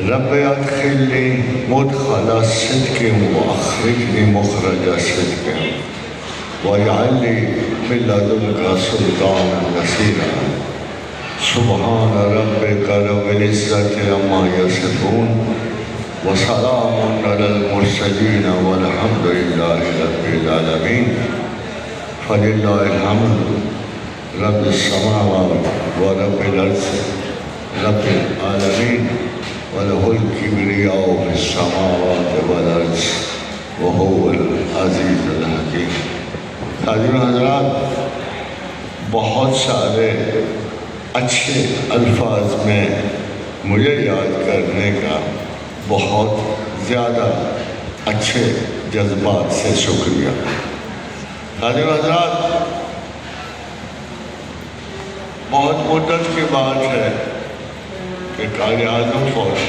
رب ادخلنی مدخل صدق واخرجنی مخرج صدق واجعل لي من لدنك سلطانا نصيرا سبحان ربك رب العزة عما يصفون وسلام على المرسلين والحمد لله رب العالمين فلله الحمد رب السماوات ورب الأرض رب العالمين وله الكبرياء في السماوات والأرض وهو العزيز الحكيم. حاضرین حضرات، بہت سارے اچھے الفاظ میں مجھے یاد کرنے کا بہت زیادہ اچھے جذبات سے شکریہ. حاضرین حضرات، بہت مدت کی بات ہے کہ قائد اعظم فوج